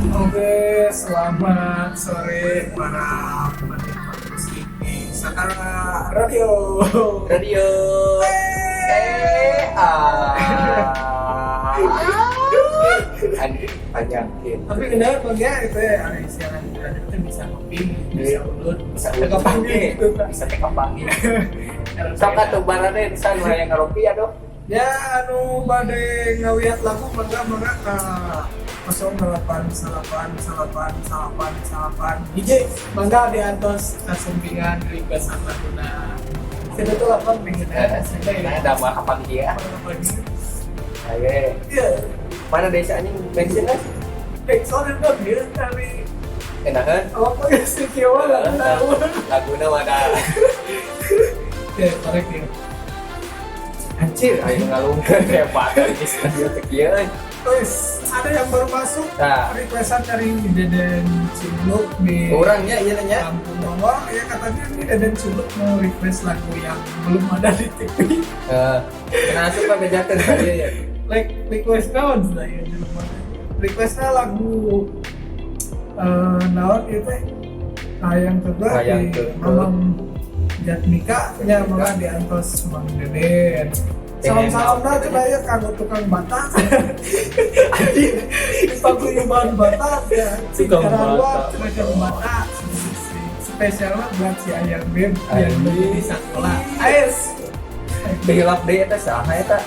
Oke, selamat sore para penikmat musik di Sakara Radio. Radio. Anjing panjangin. Tapi kenapa ya itu ya ada siaran radio itu bisa ngoping, bisa ulun, Bisa teka panggil gitu kan. bisa teka panggil. Sok atuh barane bisa yang ngaropi ya dong. Ya anu bade ngawiat lagu mangga ka 08 hiji mangga diantos kasumpingan request laguna. Kita tuh apa pengen Nah, ada mah kapan dia? Ayo. Iya, Mana desa anjing bensin lah? soalnya udah dia dari Enakan? apa ya sih kiawa lah tahu. Laguna mana? Ya, korek ya. Anjir, ayo ngalungkeun kayak patah di studio teh kieu. Terus ada yang baru masuk Nah. requestan dari Deden Cibluk di Orangnya iya nanya. Kampung Bawah ya katanya ini Deden Cibluk mau request lagu yang belum ada di TV. Kenapa suka bejakeun tadi ya? Like request naon saya di rumah. Requestnya lagu naon itu yang kedua Hayang di Teukeut. Mamang Jatmika nya malah diantos Mang Deden. Salam-salam dah coba ya kanggo tukang batak. Paguyuban batak ya. Tukang Karawat, batak. tukang batak. Spesialnya buat si Ayang Beb yang Anjing. di sekolah. Ais. Behilap deui eta saha eta?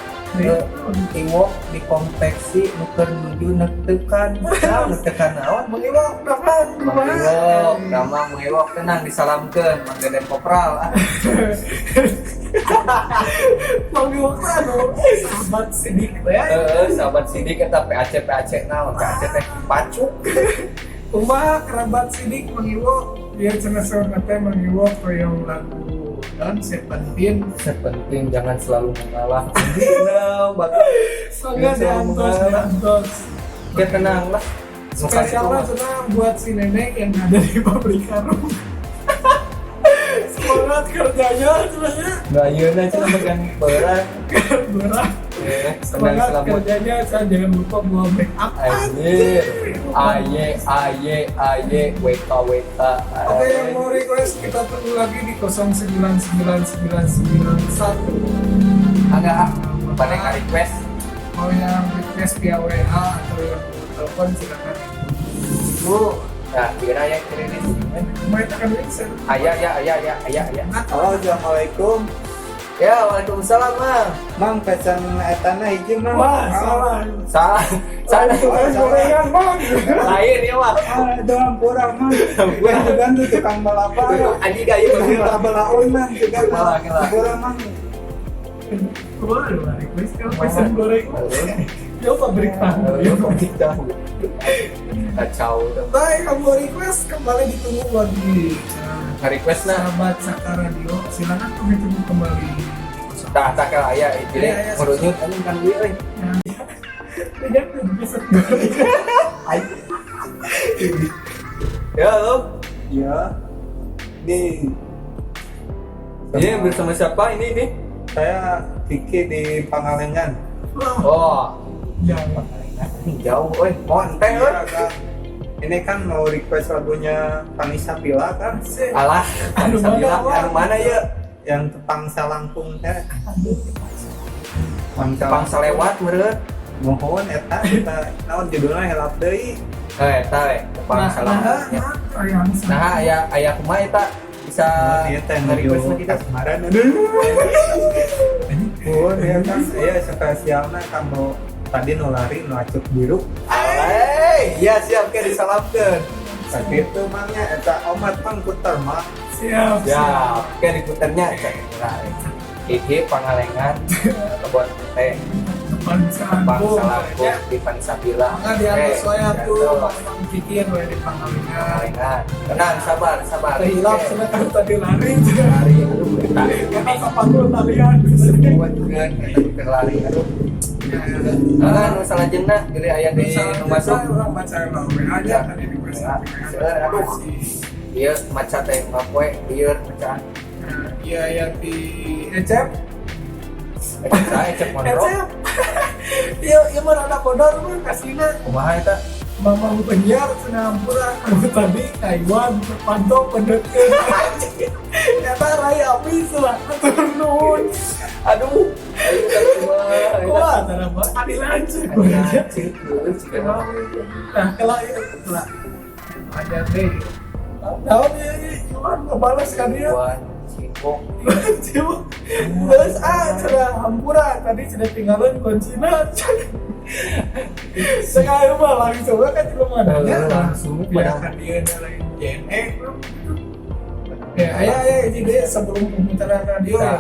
Iwok dikonveksi nuker nuju nektekan. Naon nektekan naon? Mengiwak dapat Mengiwok, nama mengiwok tenang disalamkeun Mang Deden Kopral. Mengiwak anu sahabat sidik ya. Sahabat sidik eta PAC naon? PAC teh pacuk. Kumaha kerabat sidik mengiwak dia cenah saurna teh mengiwak hoyong lagu dan Seventeen. Sepenting jangan selalu mengalah. Nah, bagus. Semoga diantos. Ya tenang lah. Spesialnya senang buat si nenek yang ada di pabrik karung. Semangat kerjanya sebenarnya. Nggak yeuna cenah megang berat. Berat. Tenang Semangat selamat. kerjanya, saya jangan lupa bawa make up. Anjir. Aye, WK. Oke, yang mau request kita tunggu lagi di 099991. Agak pada nggak request. Mau yang request via WA atau yang telepon silakan. Bu, nah kira yang kirim ini. Mau tekan link saya. Ayah. Halo, assalamualaikum. Ya, waalaikumsalam, Mang. Mang pesan etana hiji mang. Wah, salah. Sana Tukang gorengan, Bang. lain ya, Mang. Doang kurang mang. Gue juga tuh tukang balapan. Anjing kayu Kita balaon mang juga Kela. kurang mang. Keluar lu request kan pesan goreng. Yo pabrik tahu. Kacau tuh. Baik, kamu request kembali ditunggu lagi. Nge-request nah. Sahabat Saka Radio, silakan kami tunggu kembali. Tak kalau ayah jadi Iya, merunyut anjing kan dia euy. Tidak bisa goreng. Ya, halo. Ya. Nih, Ini bersama siapa ini? saya Vicky di Pangalengan. Oh, Jangan. jauh euy. Monteng euy. Iya, Kang. Ini kan mau request lagunya Vanessa Pila kan, Alah, Anu Sabila mana, anu mana ya? yang Tepangsa Lampung teh. Pangsa lewat meureun. Mohon eta kita naon judulnya helap deui. Eta we, pangsa lewat. Nah, aya kumaha eta bisa Ieu teh nge-request nuju lagi dah. kasmaran. Oh, ya kan, iya spesialnya kamu tadi nulari nuacuk biru. Iya siap ke disalamkeun. Tapi itu mangnya eta omat pang puter mah. Siap. Siap, ke diputernya cek. Iki Pangalengan kebon teh Bangsa Bangsa Lampung di Pansabila. Maka di atas saya tuh Bang Fikir di Pangalengan. Pangalengan. Tenang, sabar. Terhilap sudah kan tadi lari. Lari, aduh, kita. Kita kapan dulu talian. Buat juga kita lari, aduh. Nah, nu salajengna geulis aya di nu masuk. Orang baca lawe aja tadi di Aduh. Ieu maca teh ngapoe, ieu maca. Iya yang di Ecep. Ecep mondok. Ecep. Iya mah rada bodor mah kasihna. Kumaha eta? Mama penyiar senampura anu tadi Taiwan terpantau pendekin kata raya api lah turun Aduh, ayo kan cuma wah terapa adilan sih nah kalau itu lah ada deh tahu dia cuman ngebalas kan dia Wan sibuk. terus sudah hampura tadi sudah tinggalin kuncinya sekali mah langsung kan cuma mana Langsung biarkan dia nyalain JNE ya ayah jadi sebelum pemutaran radio ya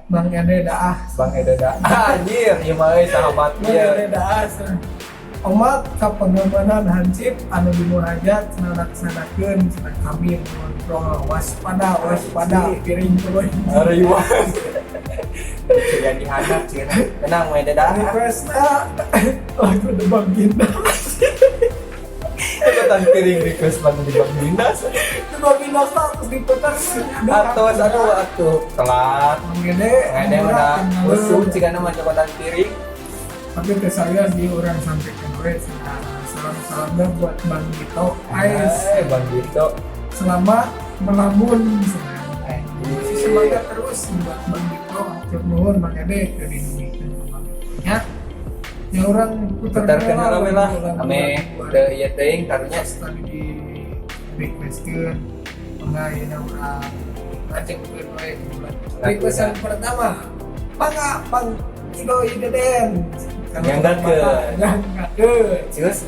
Bang Ede dah Bang Eda dah. Anjir, ieu mah sahabat Bang dia. Ede dah Omat ka pengamanan hansip anu di muhajat sanadak-sanakeun cenah kami mengontrol waspada piring tuluy Ariwa. Sudah dihadap cenah. Tenang we Eda dah. requestna lagu Debang Ginda Ikutan piring request bang di Bang Dinas. Debang Ginda terus diputar Atuh telat. Bang Ede Ada udah musuh jika nama jabatan piring. tapi ke saya di orang sampaikan salam-salamnya buat Bang Gito Ais Bang Gito. selamat melamun semangat Anjir. terus buat Bang Gito atur nuhun Bang Ede ke Indonesia ya yang orang Putar kenal rame lah. Ame teu ieu teuing karunya tadi di requestkeun enggak ya orang ngajak keun we requestan pertama Bang Gito Ideden Yang enggak ke. Yang enggak ke Cus.